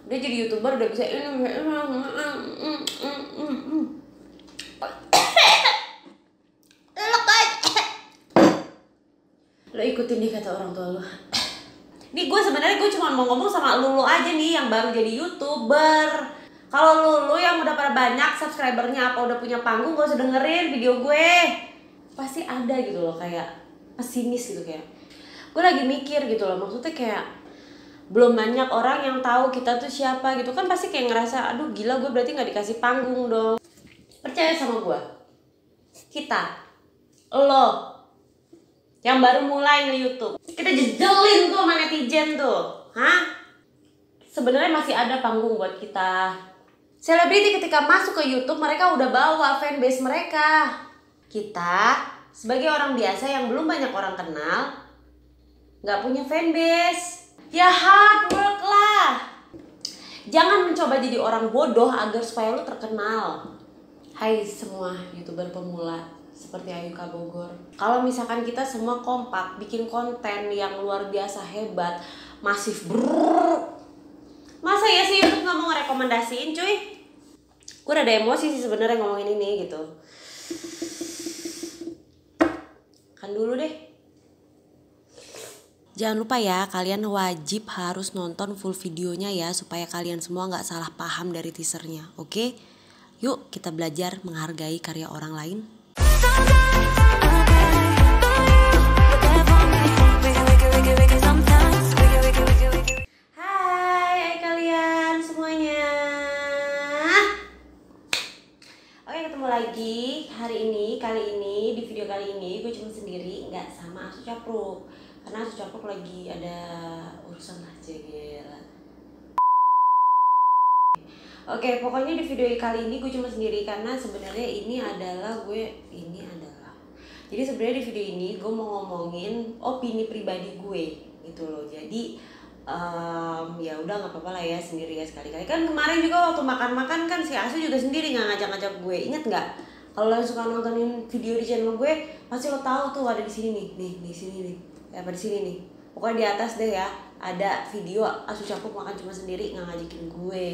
Dia jadi YouTuber udah bisa lo ikutin nih kata orang tua lo. Nih gue sebenarnya cuma mau ngomong sama lu aja nih yang baru jadi YouTuber. Kalau lu yang udah pada banyak subscribernya apa udah punya panggung, gak usah dengerin video gue. Pasti ada gitu loh kayak pesimis gitu kayak. Gue lagi mikir gitu loh, maksudnya kayak belum banyak orang yang tahu kita tuh siapa gitu kan, pasti kayak ngerasa aduh gila gue berarti nggak dikasih panggung dong. Percaya sama gue, kita, lo yang baru mulai nge-YouTube, kita jejelin tuh sama netizen tuh, sebenarnya masih ada panggung buat kita. Selebriti ketika masuk ke YouTube mereka udah bawa fanbase mereka. Kita sebagai orang biasa yang belum banyak orang kenal, nggak punya fanbase, ya hard work lah. Jangan mencoba jadi orang bodoh agar supaya lu terkenal. Hai semua YouTuber pemula seperti Ayuka Bogor. Kalau misalkan kita semua kompak bikin konten yang luar biasa hebat, masif masa ya sih YouTube nggak mau ngerekomendasiin cuy? Gue ada emosi sih sebenarnya ngomongin ini gitu. Kan dulu deh. Jangan lupa ya, kalian wajib harus nonton full videonya ya supaya kalian semua nggak salah paham dari teasernya, oke? Yuk kita belajar menghargai karya orang lain. Hai kalian semuanya. Oke, ketemu lagi kali ini di video kali ini gue cuma sendiri, nggak sama Asu Capruk karena Asu Capruk lagi ada urusan aja gila. Oke, pokoknya di video kali ini gue cuma sendiri karena sebenarnya jadi sebenarnya di video ini gue mau ngomongin opini pribadi gue gitu loh. Jadi ya udah nggak apa-apa lah ya sendiri ya sekali-kali. Kan kemarin juga waktu makan-makan kan si Asu juga sendiri nggak ngajak-ngajak gue. Ingat nggak? Kalau lo suka nontonin video di channel gue, pasti lo tahu tuh ada di sini nih, di sini nih, apa di sini nih. Pokoknya di atas deh ya, ada video Asu Capruk makan cuma sendiri nggak ngajakin gue.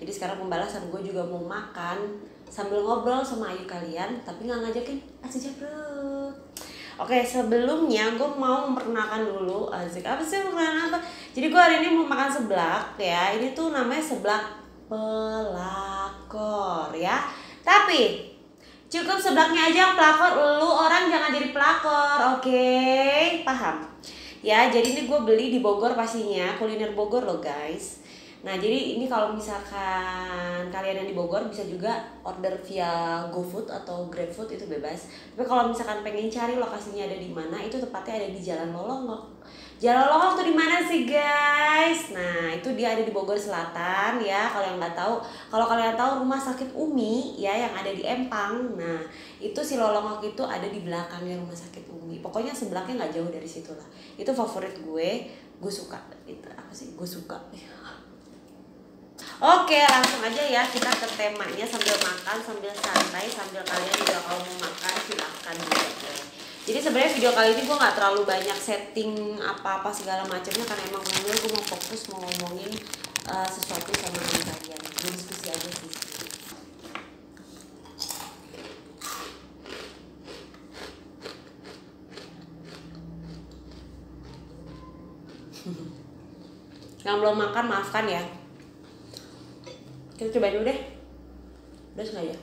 Jadi sekarang pembalasan gue juga mau makan sambil ngobrol sama Ayu kalian, tapi nggak ngajakin Asu Capruk. Oke, sebelumnya gue mau memperkenalkan dulu Azik. Apa sih memperkenalkan apa? Jadi gue hari ini mau makan seblak ya. Ini tuh namanya seblak pelakor ya. Tapi cukup seblaknya aja yang pelakor, lu orang jangan jadi pelakor, oke? Paham? Ya, jadi ini gue beli di Bogor pastinya, kuliner Bogor loh guys. Nah, jadi ini kalau misalkan kalian yang di Bogor bisa juga order via GoFood atau GrabFood, itu bebas. Tapi kalau misalkan pengen cari lokasinya ada di mana, itu tepatnya ada di Jalan Lolongok. Jalan Lolongok tuh di mana sih guys? Nah, itu dia ada di Bogor Selatan ya. Kalau yang nggak tahu, kalau kalian tahu Rumah Sakit Umi ya yang ada di Empang. Nah, itu si Lolongok itu ada di belakangnya Rumah Sakit Umi. Pokoknya sebelaknya nggak jauh dari situ lah. Itu favorit gue suka. Itu apa sih? Gue suka. Oke, langsung aja ya kita ke temanya sambil makan, sambil santai, sambil kalian juga kalau mau makan silahkan gitu. Jadi sebenarnya video kali ini gue nggak terlalu banyak setting apa-apa segala macamnya karena emang bener gue mau fokus mau ngomongin sesuatu sama kalian. Gue diskusi aja sih. Yang belum makan maafkan ya. Kita cobain dulu deh. Udah sengaja.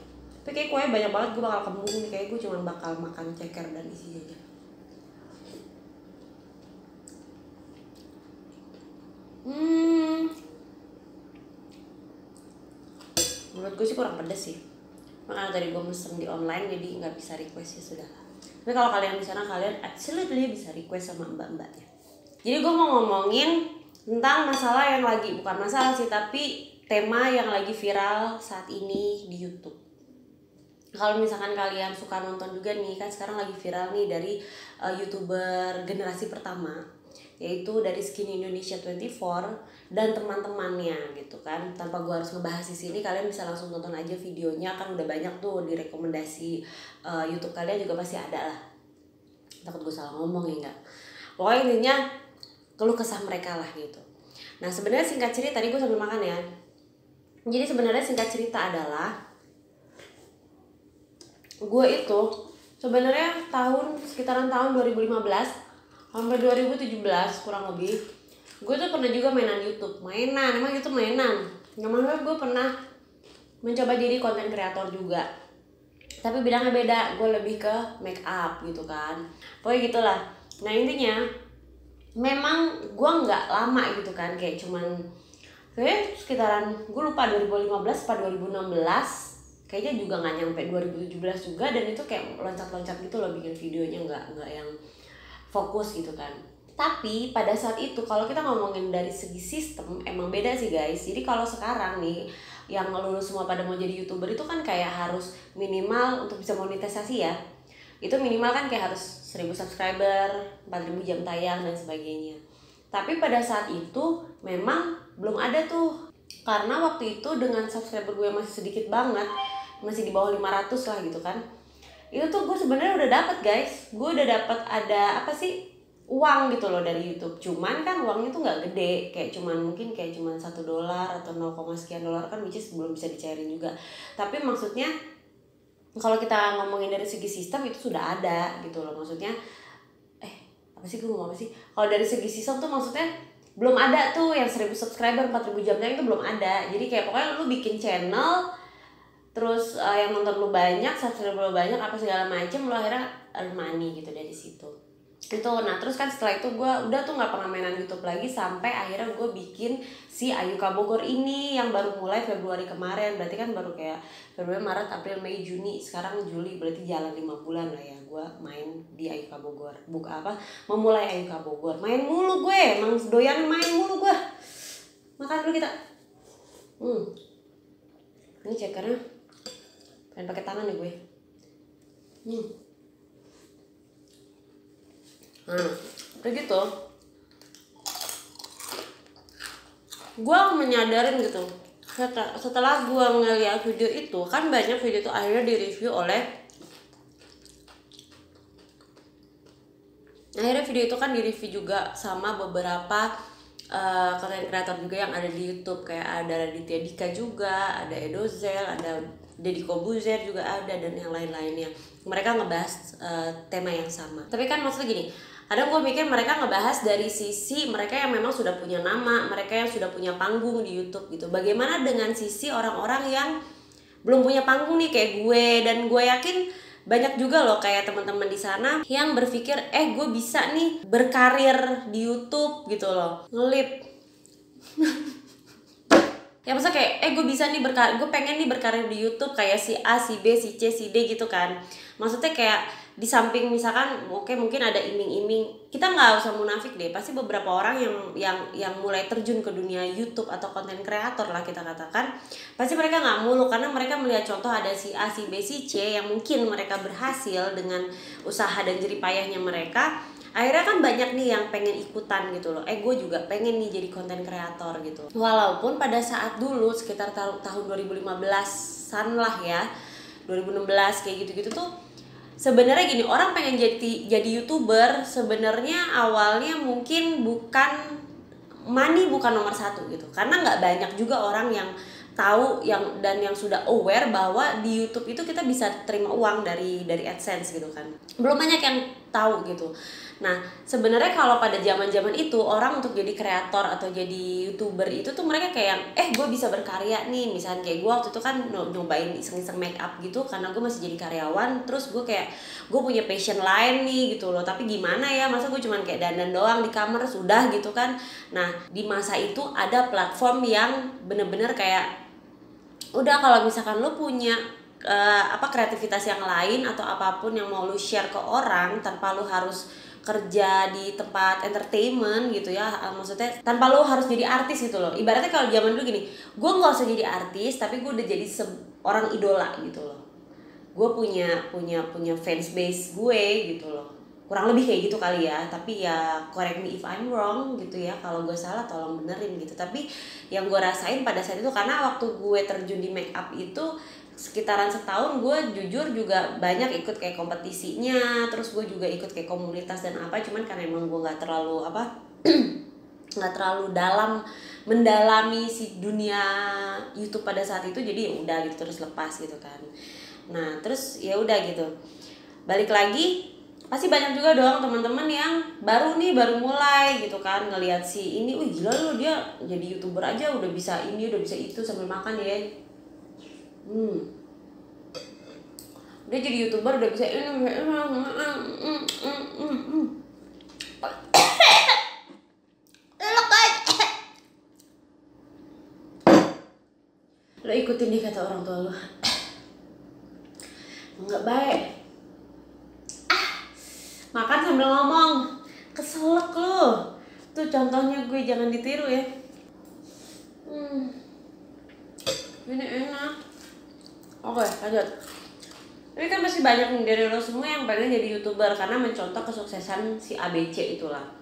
Tapi kayak kuenya banyak banget, gue bakal kembung nih. Kayak gue cuma bakal makan ceker dan isinya aja. Menurut gue sih kurang pedes sih. Makanya tadi gue mesen di online jadi nggak bisa request ya sudah. Tapi kalau kalian di sana kalian absolutely bisa request sama mbak-mbaknya. Jadi gue mau ngomongin tentang masalah yang lagi, bukan masalah sih, tapi tema yang lagi viral saat ini di YouTube. Kalau misalkan kalian suka nonton juga nih, kan sekarang lagi viral nih dari YouTuber generasi pertama, yaitu dari Skin Indonesia 24 dan teman-temannya gitu kan. Tanpa gue harus ngebahas di sini, kalian bisa langsung nonton aja videonya, kan udah banyak tuh di rekomendasi YouTube kalian juga pasti ada lah. Takut gue salah ngomong ya enggak. Pokoknya intinya keluh kesah mereka lah gitu. Nah sebenarnya singkat cerita, tadi gue sambil makan ya. Jadi sebenarnya singkat cerita adalah gue itu sebenarnya sekitaran tahun 2015 sampai 2017 kurang lebih, gue tuh pernah juga mainan YouTube. Emang YouTube mainan. Namanya gue pernah mencoba jadi konten kreator juga. Tapi bidangnya beda, gue lebih ke make up gitu kan. Pokoknya gitulah. Nah intinya memang gue nggak lama gitu kan, kayak cuman sekitaran gue lupa 2015 atau 2016, kayaknya juga nggak nyampe 2017 juga, dan itu kayak loncat-loncat gitu loh bikin videonya, nggak yang fokus gitu kan. Tapi pada saat itu kalau kita ngomongin dari segi sistem emang beda sih guys. Jadi kalau sekarang nih yang lulus semua pada mau jadi YouTuber itu kan kayak harus minimal untuk bisa monetisasi ya. Itu minimal kan kayak harus 1000 subscriber, 4000 jam tayang dan sebagainya. Tapi pada saat itu memang belum ada tuh. Karena waktu itu dengan subscriber gue masih sedikit banget, masih di bawah 500 lah gitu kan. Itu tuh gue sebenarnya udah dapet guys. Gue udah dapet ada uang gitu loh dari YouTube. Cuman kan uangnya tuh nggak gede, kayak mungkin cuma $1 atau 0, sekian dolar kan, which is belum bisa dicairin juga. Tapi maksudnya kalau kita ngomongin dari segi sistem itu sudah ada gitu loh. Maksudnya kalau dari segi sistem tuh maksudnya belum ada tuh yang 1000 subscriber, 4000 jamnya itu belum ada. Jadi kayak pokoknya lu bikin channel, terus yang nonton lu banyak, subscriber lu banyak, apa segala macem, lu akhirnya earn money gitu dari situ. Itu nah terus kan setelah itu gue udah tuh nggak pernah mainan YouTube lagi, sampai akhirnya gue bikin si Ayuka Bogor ini yang baru mulai Februari kemarin. Berarti kan baru kayak Februari, Maret, April, Mei, Juni, sekarang Juli, berarti jalan 5 bulan lah ya gue main di Ayuka Bogor. Memulai Ayuka Bogor. Main mulu gue, emang doyan main mulu gue. Makan dulu kita. Ini cekernya pengen pakai tangan nih gue. Kayak gitu. Gue menyadarin gitu. Setelah gue ngeliat video itu, kan banyak video itu akhirnya direview oleh juga sama beberapa konten kreator juga yang ada di YouTube. Kayak ada Raditya Dika juga, ada Edozel, ada Deddy Kobuzer juga ada, dan yang lain-lainnya. Mereka ngebahas tema yang sama. Tapi kan maksudnya gini, kadang gue mikir mereka ngebahas dari sisi mereka yang memang sudah punya nama, mereka yang sudah punya panggung di YouTube gitu. Bagaimana dengan sisi orang-orang yang belum punya panggung nih kayak gue, dan gue yakin banyak juga loh kayak teman-teman di sana yang berpikir gue bisa nih berkarir di YouTube gitu loh, ngelip. Ya maksudnya kayak gue bisa nih gue pengen nih berkarir di YouTube kayak si A, si B, si C, si D gitu kan. Maksudnya kayak di samping misalkan mungkin ada iming-iming, kita nggak usah munafik deh, pasti beberapa orang yang mulai terjun ke dunia YouTube atau konten kreator lah kita katakan, pasti mereka nggak muluk karena mereka melihat contoh ada si A, si B, si C yang mungkin mereka berhasil dengan usaha dan jerih payahnya mereka. Akhirnya kan banyak nih yang pengen ikutan gitu loh. Gue juga pengen nih jadi konten kreator gitu. Walaupun pada saat dulu sekitar tahun 2015-an lah ya, 2016 kayak gitu-gitu tuh sebenarnya gini, orang pengen jadi YouTuber sebenarnya awalnya mungkin bukan nomor satu gitu. Karena nggak banyak juga orang yang tahu yang sudah aware bahwa di YouTube itu kita bisa terima uang dari AdSense gitu kan. Belum banyak yang tahu gitu. Nah sebenarnya kalau pada zaman itu orang untuk jadi kreator atau jadi YouTuber itu tuh mereka kayak gue bisa berkarya nih. Misalnya kayak gue waktu itu kan nyobain iseng-iseng make up gitu karena gue masih jadi karyawan. Terus gue kayak gue punya passion lain nih gitu loh, tapi gimana ya, masa gue cuman kayak dandan doang di kamar sudah gitu kan. Nah di masa itu ada platform yang bener-bener kayak udah kalau misalkan lo punya kreativitas yang lain atau apapun yang mau lo share ke orang tanpa lo harus kerja di tempat entertainment gitu ya, maksudnya tanpa lo harus jadi artis gitu loh. Ibaratnya kalau zaman dulu gini, gue nggak usah jadi artis tapi gue udah jadi orang idola gitu loh. Gue punya fans base gue gitu loh, kurang lebih kayak gitu kali ya. Tapi ya correct me if I'm wrong gitu ya, kalau gue salah tolong benerin gitu. Tapi yang gue rasain pada saat itu, karena waktu gue terjun di make up itu sekitaran setahun, gue jujur juga banyak ikut kayak kompetisinya, terus gue juga ikut kayak komunitas dan apa, cuman karena emang gue nggak terlalu nggak terlalu mendalami si dunia YouTube pada saat itu, jadi ya udah gitu terus lepas gitu kan. Nah terus ya udah gitu balik lagi, pasti banyak juga dong teman-teman yang baru mulai gitu kan, ngelihat si ini, wih gila lu, dia jadi YouTuber aja udah bisa ini udah bisa itu sambil makan ya. Dia jadi YouTuber udah bisa ini. Lo ikutin nih kata orang tua lo. Nggak baik. Makan sambil ngomong, keselak lo. Tuh contohnya gue, jangan ditiru ya. Ini enak. Oke, lanjut. Tapi kan pasti banyak dari lo semua yang pengen jadi YouTuber karena mencontoh kesuksesan si ABC itulah.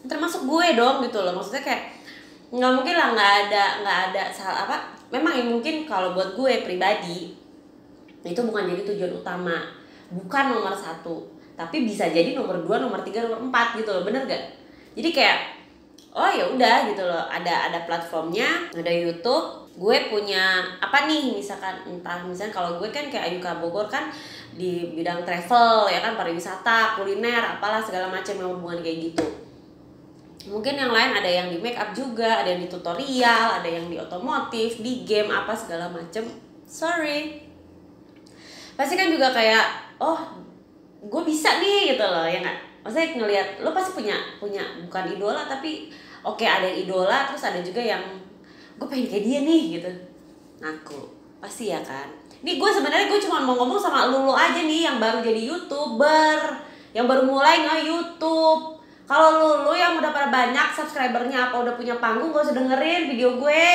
Termasuk gue dong gitu loh. Maksudnya kayak nggak mungkin lah nggak ada salah apa. Memang mungkin kalau buat gue pribadi itu bukan jadi tujuan utama, bukan nomor 1, tapi bisa jadi nomor 2, nomor 3, nomor 4 gitu loh, bener gak? Jadi kayak oh ya udah gitu loh, ada platformnya, ada YouTube, gue punya apa nih, misalkan kalau gue kan kayak Ayuka Bogor kan di bidang travel ya kan, pariwisata, kuliner, apalah segala macam yang hubungan kayak gitu. Mungkin yang lain ada yang di make up juga, ada yang di tutorial, ada yang di otomotif, di game apa segala macem. Sorry, pasti kan juga kayak oh gue bisa nih gitu loh ya nggak? Maksudnya ngelihat lo pasti punya bukan idola tapi oke, ada yang idola, terus ada juga yang gue pengen kayak dia nih gitu. Ngaku pasti ya kan. Nih gue sebenarnya cuma mau ngomong sama lu aja nih yang baru jadi YouTuber, yang baru mulai nge-YouTube. Kalau lu yang udah pada banyak subscribernya apa udah punya panggung, gak usah dengerin video gue.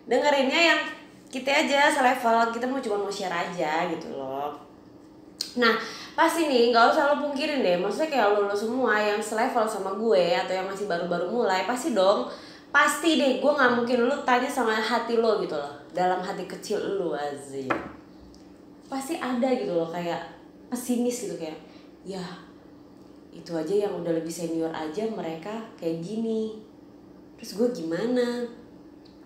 Dengerinnya yang kita aja selevel, kita cuma mau share aja gitu loh. Nah pasti nih gak usah lo pungkirin deh, maksudnya kayak lo semua yang selevel sama gue atau yang masih baru-baru mulai, pasti deh gue gak mungkin lo tanya sama hati lo gitu loh, dalam hati kecil lo Azim pasti ada gitu loh kayak pesimis gitu, kayak ya itu aja yang udah lebih senior aja mereka kayak gini, terus gue gimana,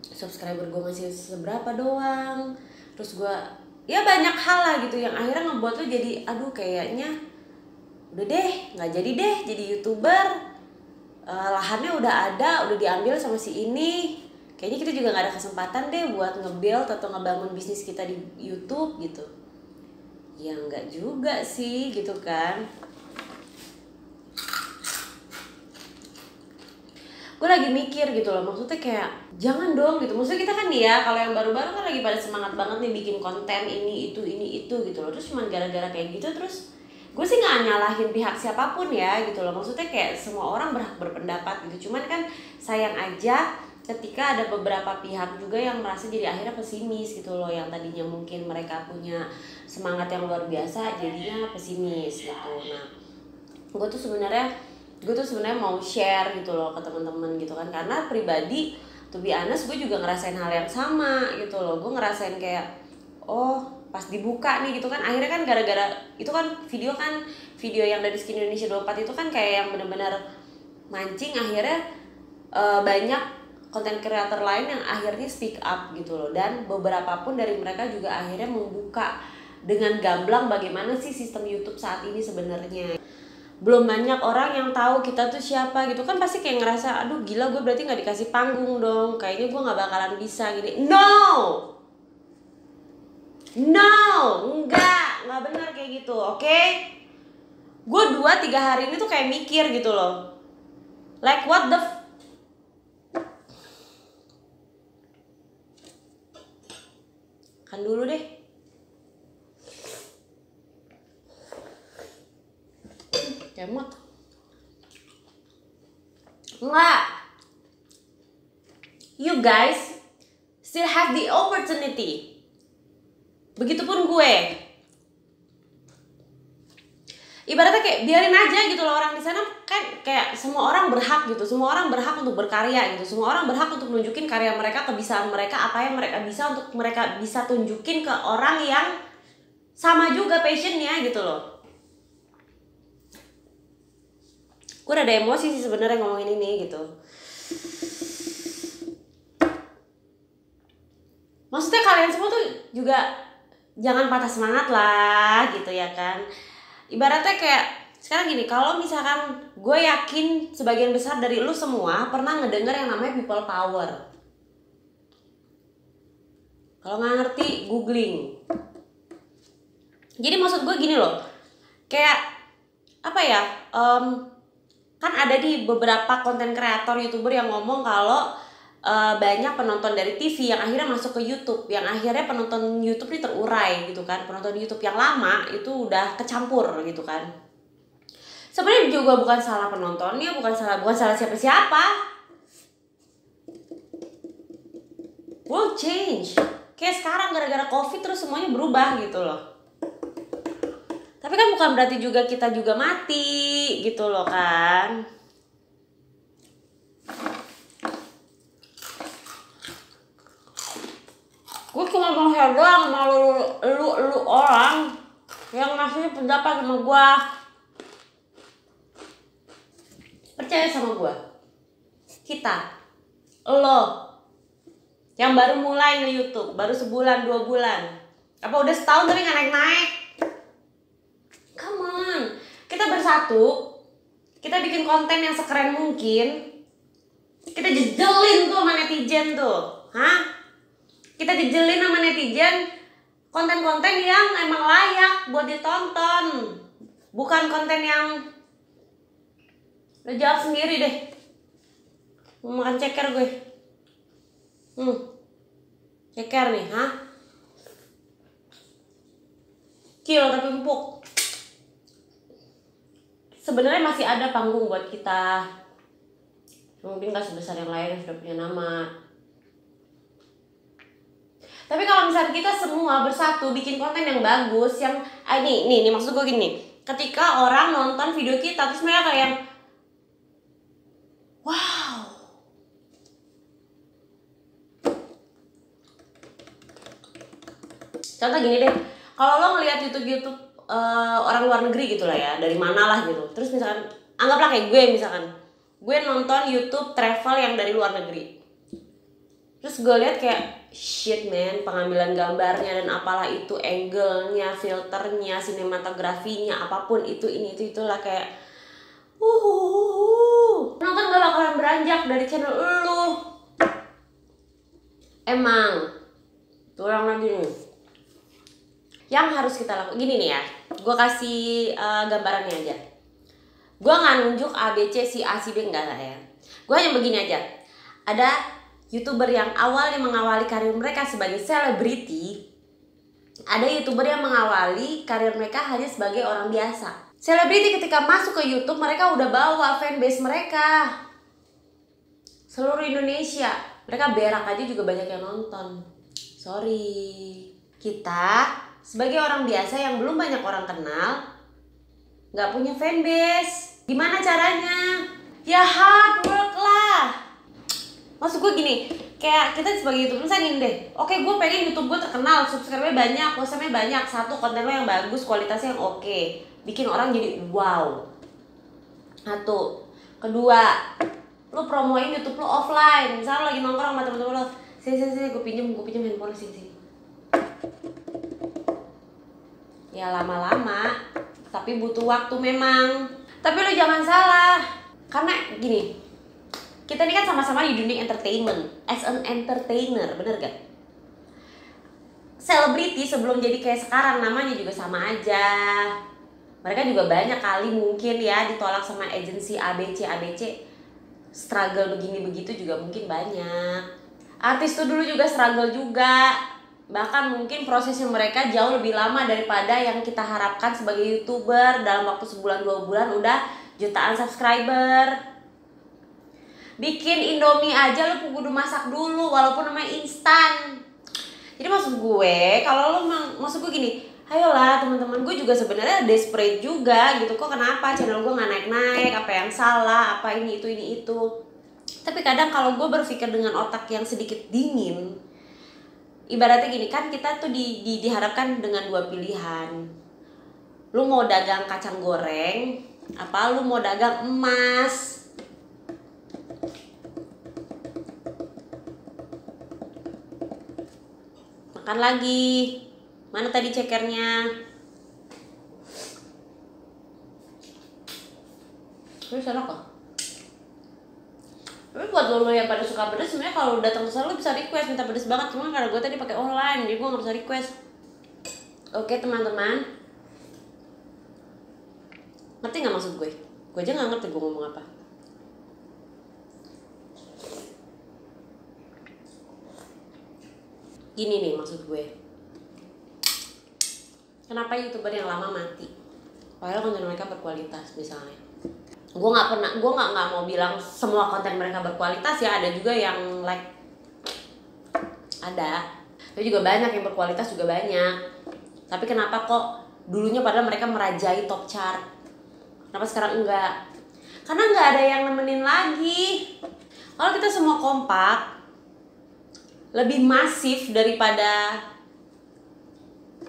subscriber gue masih seberapa doang, terus gue ya banyak hal lah gitu yang akhirnya ngebuat lo jadi aduh kayaknya udah deh nggak jadi deh jadi YouTuber, lahannya udah ada, udah diambil sama si ini, kayaknya kita juga nggak ada kesempatan deh buat nge-build atau ngebangun bisnis kita di YouTube gitu. Ya nggak juga sih gitu kan. Gue lagi mikir gitu loh, maksudnya kayak jangan dong gitu, maksudnya kita kan nih ya kalau yang baru-baru kan lagi pada semangat banget nih bikin konten ini itu gitu loh, terus cuma gara-gara kayak gitu terus gue sih nggak nyalahin pihak siapapun ya gitu loh, maksudnya kayak semua orang berhak berpendapat gitu, cuman kan sayang aja ketika ada beberapa pihak juga yang merasa jadi akhirnya pesimis gitu loh, yang tadinya mungkin mereka punya semangat yang luar biasa jadinya pesimis gitu. Nah gue tuh sebenarnya mau share gitu loh ke teman-teman gitu kan, karena pribadi to be honest gue juga ngerasain hal yang sama gitu loh. Gue ngerasain kayak oh pas dibuka nih gitu kan, akhirnya kan gara-gara itu kan video yang dari Skin Indonesia 24 itu kan kayak yang benar-benar mancing, akhirnya banyak konten kreator lain yang akhirnya speak up gitu loh, dan beberapa pun dari mereka juga akhirnya membuka dengan gamblang bagaimana sih sistem YouTube saat ini sebenarnya. Belum banyak orang yang tahu kita tuh siapa gitu kan, pasti kayak ngerasa aduh gila gue berarti nggak dikasih panggung dong, kayaknya gue nggak bakalan bisa gini. No, nggak benar kayak gitu, oke? Gue 2-3 hari ini tuh kayak mikir gitu loh, like what the kan dulu deh. Kemot. Enggak. You guys still have the opportunity. Begitupun gue. Ibaratnya kayak biarin aja gitu loh, orang di sana kan kayak semua orang berhak gitu. Semua orang berhak untuk berkarya gitu. Semua orang berhak untuk nunjukin karya mereka, kebiasaan mereka, apa yang mereka bisa untuk mereka bisa tunjukin ke orang yang sama juga passionnya gitu loh. Gue rada emosi sih sebenarnya ngomongin ini gitu. Maksudnya kalian semua tuh juga jangan patah semangat lah gitu ya kan. Ibaratnya kayak sekarang gini, kalau misalkan gue yakin sebagian besar dari lu semua pernah ngedenger yang namanya people power. Kalau nggak ngerti, googling. Jadi maksud gue gini loh, kayak apa ya? Kan ada di beberapa konten kreator youtuber yang ngomong kalau banyak penonton dari TV yang akhirnya masuk ke YouTube, yang akhirnya penonton YouTube ini terurai gitu kan. Penonton YouTube yang lama itu udah kecampur gitu kan. Sebenarnya juga bukan salah penontonnya, bukan salah siapa-siapa. World change. Kayak sekarang gara-gara COVID terus semuanya berubah gitu loh. Tapi kan bukan berarti juga kita juga mati gitu loh kan. Gue cuma mau share doang sama lu orang yang ngasih pendapat sama gue. Percaya sama gue. Kita, lo yang baru mulai nge-YouTube, baru sebulan 2 bulan, apa udah setahun tapi gak naik-naik. Come on, kita bersatu, kita bikin konten yang sekeren mungkin, kita jejelin tuh sama netizen tuh, kita jejelin sama netizen konten-konten yang emang layak buat ditonton, bukan konten yang lo jawab sendiri deh. Mau makan ceker gue. Ceker nih, Kil tapi empuk. Sebenarnya masih ada panggung buat kita. Mungkin gak sebesar yang lain yang sudah punya nama. Tapi kalau misalnya kita semua bersatu bikin konten yang bagus, yang nih maksud gue gini. Ketika orang nonton video kita terus mereka kayak wow. Contoh gini deh, kalau lo ngelihat YouTube orang luar negeri gitu lah ya, dari mana lah gitu. Terus misalkan, anggaplah kayak gue nonton YouTube travel yang dari luar negeri. Terus gue lihat kayak shit man, pengambilan gambarnya dan apalah itu, angle-nya, filternya, sinematografinya, apapun itu, itulah kayak nonton gak bakalan beranjak dari channel lu. Emang tuh orang lagi nih yang harus kita lakukan gini nih ya, gue kasih gambarannya aja. Gue nggak nunjuk ABC si A si B, enggak lah ya. Gue hanya begini aja. Ada YouTuber yang awalnya mengawali karir mereka sebagai selebriti, ada YouTuber yang mengawali karir mereka hanya sebagai orang biasa. Selebriti ketika masuk ke YouTube mereka udah bawa fanbase mereka seluruh Indonesia. Mereka berak aja juga banyak yang nonton. Sorry, kita sebagai orang biasa yang belum banyak orang kenal, nggak punya fanbase, gimana caranya? Ya hard work lah. Maksud gue gini, kayak kita sebagai YouTuber misalnya gini deh, oke gue pengen YouTube gue terkenal, subscribe-nya banyak, followersnya banyak. Satu, konten lo yang bagus, kualitasnya yang oke, bikin orang jadi wow. Satu. Kedua, lo promoin YouTube lo offline. Misalnya lo lagi nongkrong sama temen-temen lo, sini gue pinjem handphone lo, sini. Ya lama-lama, tapi butuh waktu memang. Tapi lo jangan salah, karena gini, kita ini kan sama-sama di dunia entertainment, as an entertainer, bener gak? Selebriti sebelum jadi kayak sekarang namanya juga sama aja. Mereka juga banyak kali mungkin ya ditolak sama agensi ABC, struggle begini begitu juga mungkin banyak. Artis tuh dulu juga struggle juga. Bahkan mungkin prosesnya mereka jauh lebih lama daripada yang kita harapkan sebagai YouTuber. Dalam waktu sebulan 2 bulan udah jutaan subscriber. Bikin Indomie aja lu kudu masak dulu walaupun namanya instan. Jadi maksud gue, kalau lu maksud gue gini, ayolah teman-teman, gue juga sebenarnya desperate juga gitu. Kok kenapa channel gue nggak naik-naik, apa yang salah, apa ini itu. Tapi kadang kalau gue berpikir dengan otak yang sedikit dingin, ibaratnya gini kan, kita tuh dihadapkan dengan 2 pilihan. Lu mau dagang kacang goreng Apa lu mau dagang emas? Makan lagi. Mana tadi cekernya? Terus enak kok. Tapi buat lo yang pada suka pedes, sebenarnya kalau datang ke sana lo bisa request minta pedes banget. Cuma karena gue tadi pakai online, jadi gue nggak bisa request. Oke teman-teman, ngerti nggak maksud gue? Gue aja nggak ngerti gue ngomong apa. Gini nih maksud gue. Kenapa YouTuber yang lama mati? Padahal konten mereka berkualitas misalnya. Gue nggak mau bilang semua konten mereka berkualitas ya, ada juga yang like, ada. Tapi juga banyak yang berkualitas juga banyak. Tapi kenapa kok dulunya padahal mereka merajai top chart, kenapa sekarang enggak? Karena nggak ada yang nemenin lagi. Kalau kita semua kompak, lebih masif daripada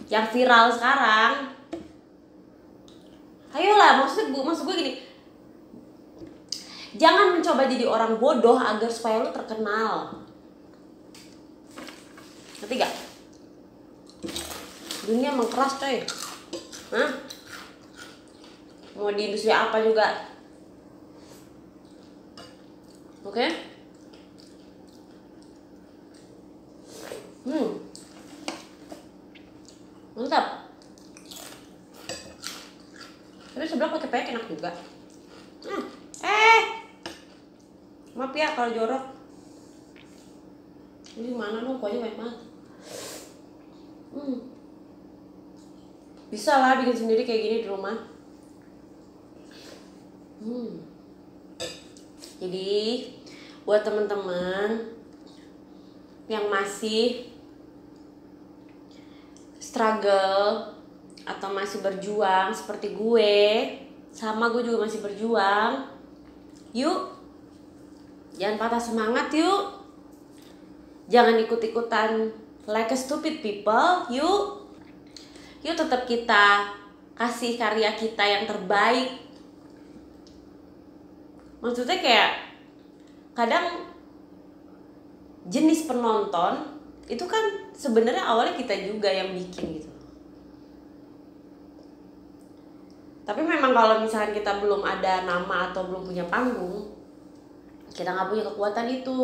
yang viral sekarang. Ayolah, maksud gue gini, jangan mencoba jadi orang bodoh agar supaya lu terkenal. Ngerti gak? Dunia emang keras coy. Hah? Mau di industri apa juga. Oke? Mantap. Tapi sebelah pakai peyek enak juga. Maaf ya kalau jorok. Ini mana dong, kuahnya banyak banget. Bisa lah bikin sendiri kayak gini di rumah. Jadi buat teman-teman yang masih struggle atau masih berjuang seperti gue, sama gue juga masih berjuang, yuk jangan patah semangat, yuk jangan ikut-ikutan like a stupid people, yuk tetap kita kasih karya kita yang terbaik. Maksudnya kayak kadang jenis penonton itu kan sebenarnya awalnya kita juga yang bikin gitu. Tapi memang kalau misalnya kita belum ada nama atau belum punya panggung, kita nggak punya kekuatan itu.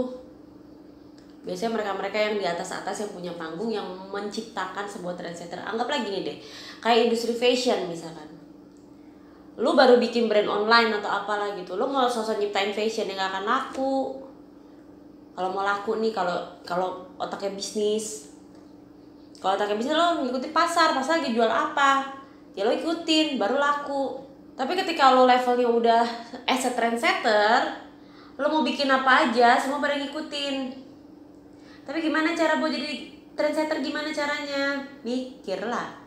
Biasanya mereka-mereka yang di atas-atas yang punya panggung, yang menciptakan sebuah trendsetter. Anggaplah gini deh, kayak industri fashion misalkan. Lu baru bikin brand online atau apalah gitu, lu mau sosok nyiptain fashion yang gak akan laku. Kalau mau laku nih, kalau otaknya bisnis, lo ngikutin pasar lagi jual apa, ya lo ikutin baru laku. Tapi ketika lo levelnya udah as a trendsetter, lo mau bikin apa aja semua pada ngikutin. Tapi gimana cara buat jadi trendsetter, gimana caranya? Mikirlah.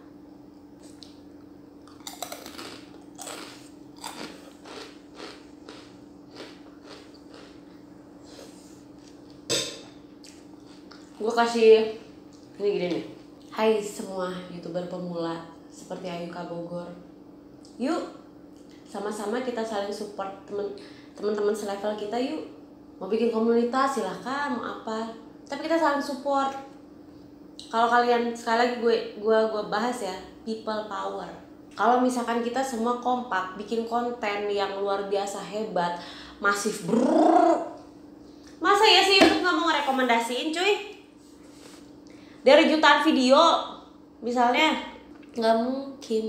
Gue kasih ini gini nih. Hai semua YouTuber pemula seperti Ayuka Bogor. Yuk sama-sama kita saling support teman-teman selevel kita yuk. Mau bikin komunitas silahkan, mau apa. Tapi kita saling support. Kalau kalian, sekali lagi gue bahas ya, people power. Kalau misalkan kita semua kompak bikin konten yang luar biasa hebat, masif masa ya sih YouTube nggak mau ngerekomendasiin cuy? Dari jutaan video misalnya, nggak mungkin.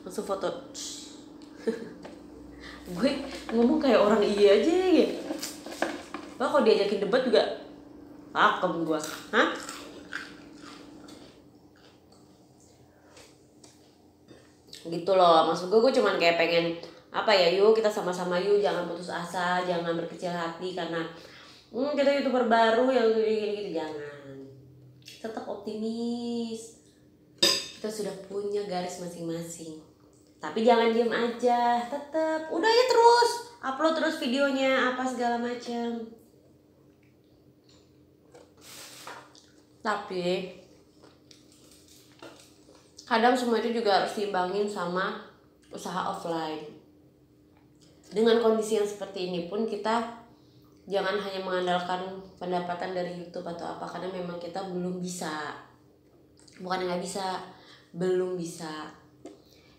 Langsung foto. Gue ngomong kayak orang iya aja gitu. Wah kalau diajakin debat juga pakem gue. Hah? Gitu loh, maksud gue cuman kayak pengen apa ya, yuk kita sama-sama yuk, jangan putus asa, jangan berkecil hati karena kita YouTuber baru yang gini-gini, jangan. Tetap optimis. Kita sudah punya garis masing-masing. Tapi jangan diem aja, tetap udah ya terus upload terus videonya apa segala macam. Tapi kadang semua itu juga harus diimbangin sama usaha offline. Dengan kondisi yang seperti ini pun kita jangan hanya mengandalkan pendapatan dari YouTube atau apa, karena memang kita belum bisa, bukan nggak bisa, belum bisa.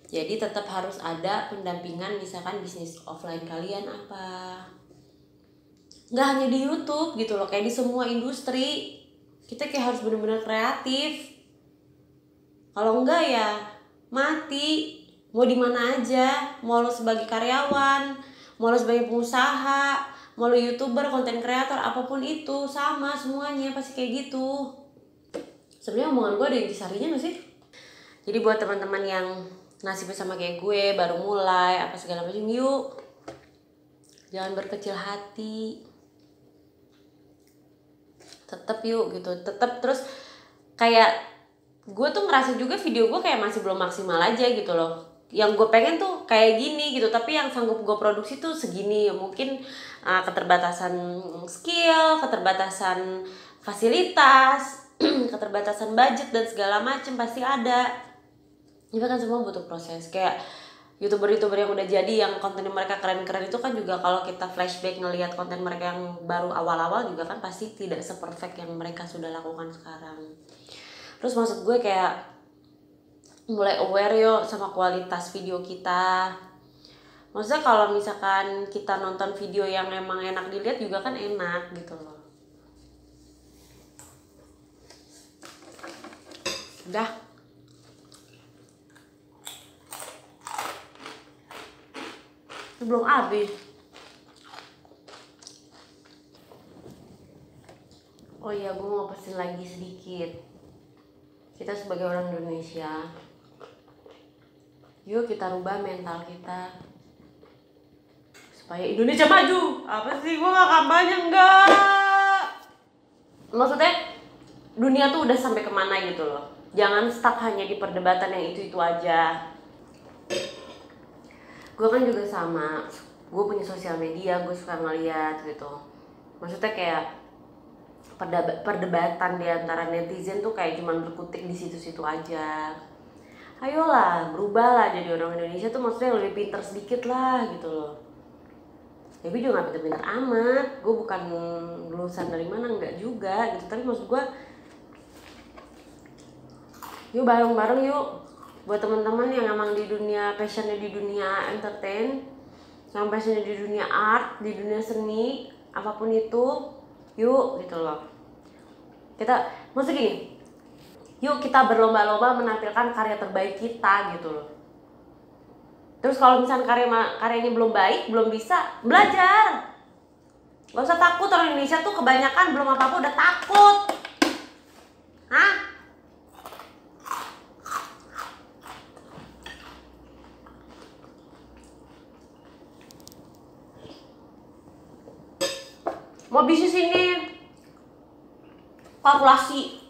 Jadi tetap harus ada pendampingan, misalkan bisnis offline kalian apa, nggak hanya di YouTube gitu loh, kayak di semua industri kita kayak harus benar-benar kreatif. Kalau enggak ya mati. Mau di mana aja, mau lo sebagai karyawan, mau lo sebagai pengusaha, mau lo YouTuber, konten kreator, apapun itu sama semuanya pasti kayak gitu. Sebenarnya omongan gue ada yang disarinya gak sih? Jadi buat teman-teman yang nasibnya sama kayak gue, baru mulai apa segala macam, yuk jangan berkecil hati, tetep yuk gitu, tetep. Terus kayak gue tuh ngerasa juga video gue kayak masih belum maksimal aja gitu loh. Yang gue pengen tuh kayak gini gitu, tapi yang sanggup gue produksi tuh segini. Mungkin keterbatasan skill, keterbatasan fasilitas, keterbatasan budget dan segala macem pasti ada. Ini kan semua butuh proses. Kayak YouTuber-YouTuber yang udah jadi, yang konten mereka keren-keren itu kan juga kalau kita flashback ngelihat konten mereka yang baru awal-awal juga kan pasti tidak seperfect yang mereka sudah lakukan sekarang. Terus maksud gue kayak mulai aware yuk sama kualitas video kita. Maksudnya kalau misalkan kita nonton video yang emang enak dilihat juga kan enak gitu loh. Udah. Belum habis. Oh iya, gue mau pesen lagi sedikit. Kita sebagai orang Indonesia, yuk kita rubah mental kita supaya Indonesia maju. Apa sih, gue gak kampanye, enggak. Maksudnya dunia tuh udah sampai kemana gitu loh. Jangan stuck hanya di perdebatan yang itu-itu aja. Gue kan juga sama, gue punya sosial media, gue suka ngeliat gitu. Maksudnya kayak perdebatan di antara netizen tuh kayak cuman berkutik di situ-situ aja. Ayolah, berubahlah jadi orang Indonesia tuh, maksudnya lebih pintar sedikit lah gitu loh. Tapi juga gak pintar-pintar amat. Gue bukan lulusan dari mana, enggak juga gitu. Tapi maksud gue, yuk bareng-bareng yuk. Buat teman-teman yang emang di dunia, passionnya di dunia entertain, yang passionnya di dunia art, di dunia seni, apapun itu, yuk gitu loh. Kita, maksud gini, yuk kita berlomba-lomba menampilkan karya terbaik kita gitu loh. Terus kalau misalnya karyanya belum baik, belum bisa, belajar. Gak usah takut, orang Indonesia tuh kebanyakan belum apa-apa udah takut. Hah? Mau bisnis ini kalkulasi,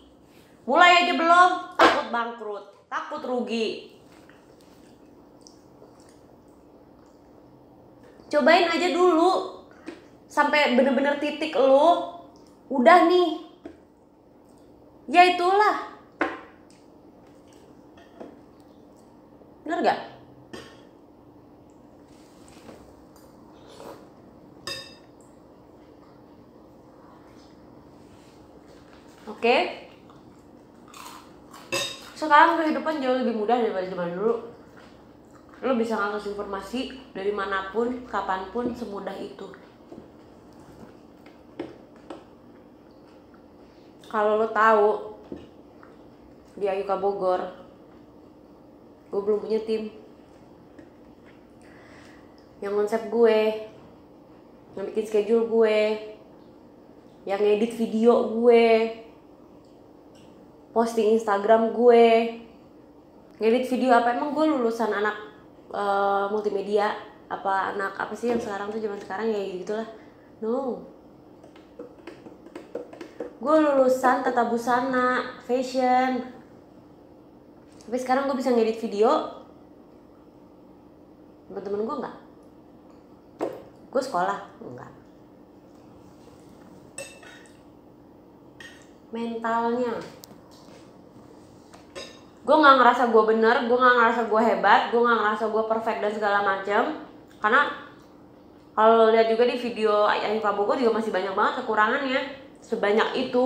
mulai aja belum, takut bangkrut, takut rugi. Cobain aja dulu sampai bener-bener titik lu udah nih, ya itulah, bener gak? Oke. Sekarang kehidupan jauh lebih mudah daripada zaman dulu. Lo bisa ngakses informasi dari manapun, kapanpun, semudah itu. Kalau lo tahu di Ayuka Bogor, gue belum punya tim yang konsep gue, yang bikin schedule gue, yang ngedit video gue, posting Instagram gue, ngedit video apa. Emang gue lulusan anak multimedia apa anak apa sih yang sekarang tuh, zaman sekarang ya gitulah. No, gue lulusan tata busana fashion, tapi sekarang gue bisa ngedit video. Teman-teman gue enggak. Gue sekolah enggak. Mentalnya Gue nggak ngerasa gue bener, gue nggak ngerasa gue hebat, gue nggak ngerasa gue perfect dan segala macam. Karena kalau lihat juga di video Ayu Prabowo juga masih banyak banget kekurangannya, sebanyak itu.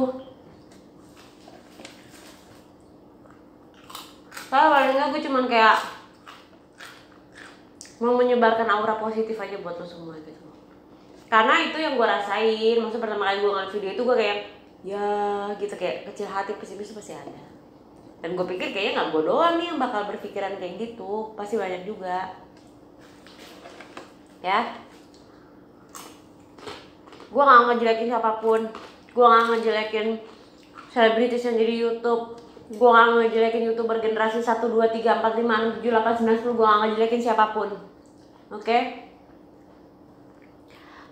Soalnya paling nggak gue cuman kayak mau menyebarkan aura positif aja buat lo semua gitu. Karena itu yang gue rasain, maksudnya pertama kali gue ngeliat video itu gue kayak ya gitu, kayak kecil hati, pesimis pasti ada. Dan gue pikir kayaknya nggak gue doang nih yang bakal berpikiran kayak gitu, pasti banyak juga. Ya, gue nggak ngejelekin siapapun, gue nggak ngejelekin selebritis yang jadi YouTube, gue nggak ngejelekin YouTuber generasi 1, 2, 3, 4, 5, 6, 7, 8, 9, 10, gue nggak ngejelekin siapapun. Oke?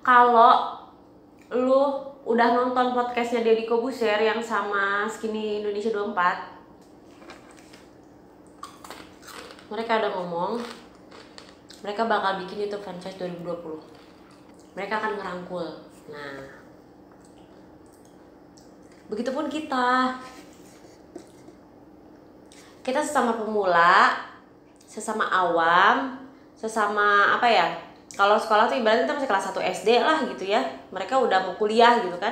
Kalau lu udah nonton podcastnya Deddy Kobuser yang sama Skinny Indonesia 24, mereka udah ngomong mereka bakal bikin YouTube franchise 2020. Mereka akan ngerangkul. Nah, begitupun kita sesama pemula, sesama awam, sesama apa ya, kalau sekolah tuh ibaratnya kita masih kelas 1 SD lah gitu ya, mereka udah mau kuliah gitu kan,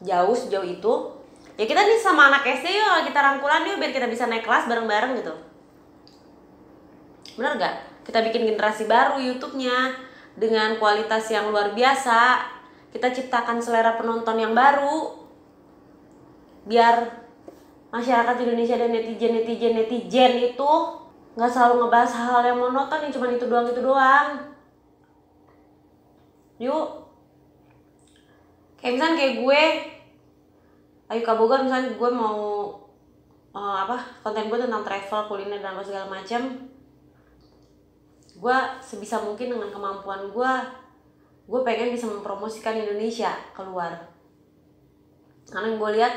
jauh sejauh itu ya. Kita nih sama anak SD yuk, kita rangkulan yuk biar kita bisa naik kelas bareng-bareng gitu. Bener gak? Kita bikin generasi baru YouTube-nya dengan kualitas yang luar biasa. Kita ciptakan selera penonton yang baru, biar masyarakat Indonesia dan netizen itu nggak selalu ngebahas hal yang monoton yang cuma itu doang. Yuk, kayak misalnya kayak gue Ayu Kabogar, misalnya gue mau konten gue tentang travel, kuliner dan segala macam. Gue sebisa mungkin dengan kemampuan gue pengen bisa mempromosikan Indonesia keluar. Karena yang gue lihat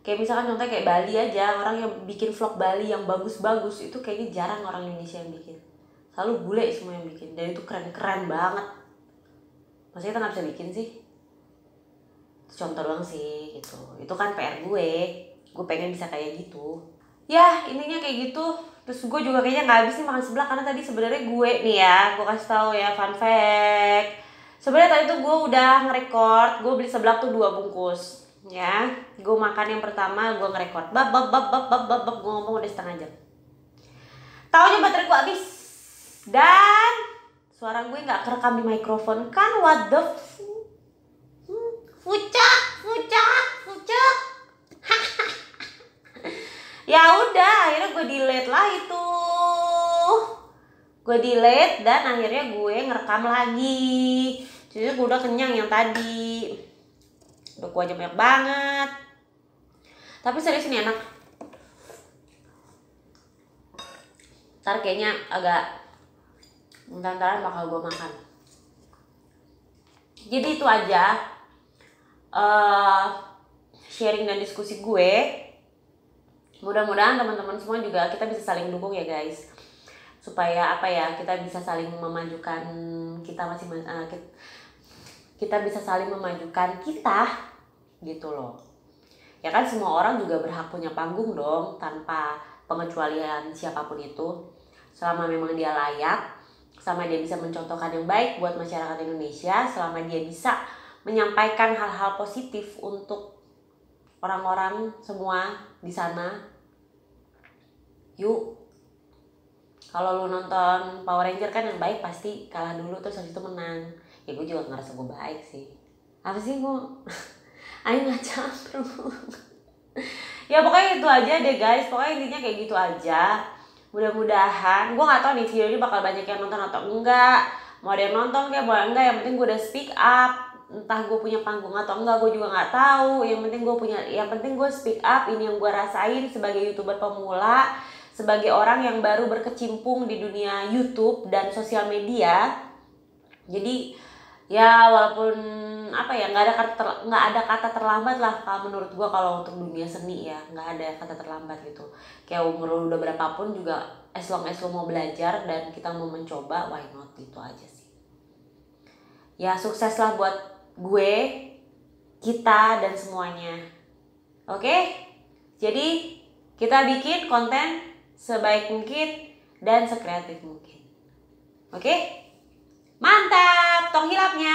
kayak misalkan contohnya kayak Bali aja, orang yang bikin vlog Bali yang bagus-bagus itu kayaknya jarang orang Indonesia yang bikin. Selalu bule semua yang bikin, dan itu keren-keren banget. Maksudnya kita nggak bisa bikin sih? Contoh doang sih gitu. Itu kan PR gue pengen bisa kayak gitu. Ya intinya kayak gitu. Terus gue juga kayaknya nggak habis nih makan seblak, karena tadi sebenarnya gue nih ya, gue kasih tahu ya fun fact. Sebenarnya tadi tuh gue udah nge-record, gue beli seblak tuh 2 bungkus. Ya, gue makan yang pertama, gue nge-record bab gue ngomong udah setengah jam. Taunya baterai gue habis dan suara gue nggak kerekam di mikrofon kan. What the fucak ya udah, akhirnya gue delete lah itu. Gue delete dan akhirnya gue ngerekam lagi. Jadi gue udah kenyang yang tadi. Udah gue aja banyak banget. Tapi serius ini enak. Ntar kayaknya agak bentar-bentaran bakal gue makan. Jadi itu aja sharing dan diskusi gue. Mudah-mudahan teman-teman semua juga kita bisa saling dukung ya guys, supaya apa ya, kita bisa saling memajukan kita bisa saling memajukan kita gitu loh. Ya kan semua orang juga berhak punya panggung dong, tanpa pengecualian siapapun itu, selama memang dia layak, selama dia bisa mencontohkan yang baik buat masyarakat Indonesia, selama dia bisa menyampaikan hal-hal positif untuk orang-orang semua di sana. Yuk, kalau lu nonton Power Ranger kan yang baik pasti kalah dulu terus habis itu menang. Ya gue juga ngerasa gue baik sih. Apa sih gue? Ayo ngaca bro. Ya pokoknya itu aja deh guys. Pokoknya intinya kayak gitu aja. Mudah-mudahan, gue gak tau nih video ini bakal banyak yang nonton atau enggak. Mau ada yang nonton kayak mau enggak, yang penting gue udah speak up. Entah gue punya panggung atau enggak, gue juga nggak tahu. Yang penting gue speak up. Ini yang gue rasain sebagai YouTuber pemula, sebagai orang yang baru berkecimpung di dunia YouTube dan sosial media. Jadi ya walaupun apa ya, nggak ada kata terlambat lah kalau menurut gue. Kalau untuk dunia seni ya nggak ada kata terlambat gitu. Kayak umur lu udah berapapun juga, as long as lu mau belajar dan kita mau mencoba, why not, gitu aja sih. Ya sukses lah buat gue, kita dan semuanya. Oke? Jadi Kita bikin konten sebaik mungkin dan sekreatif mungkin. Oke? Mantap, tong hilapnya,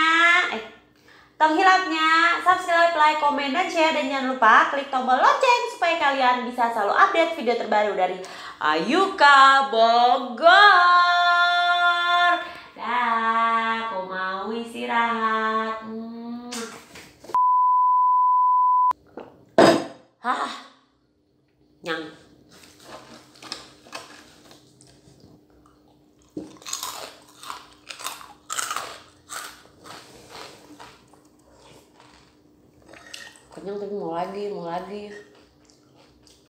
subscribe, like, komen, dan share. Dan jangan lupa klik tombol lonceng supaya kalian bisa selalu update video terbaru dari Ayuka Bogor. Dah, aku mau istirahat. Nyang. Kenyang tapi mau lagi.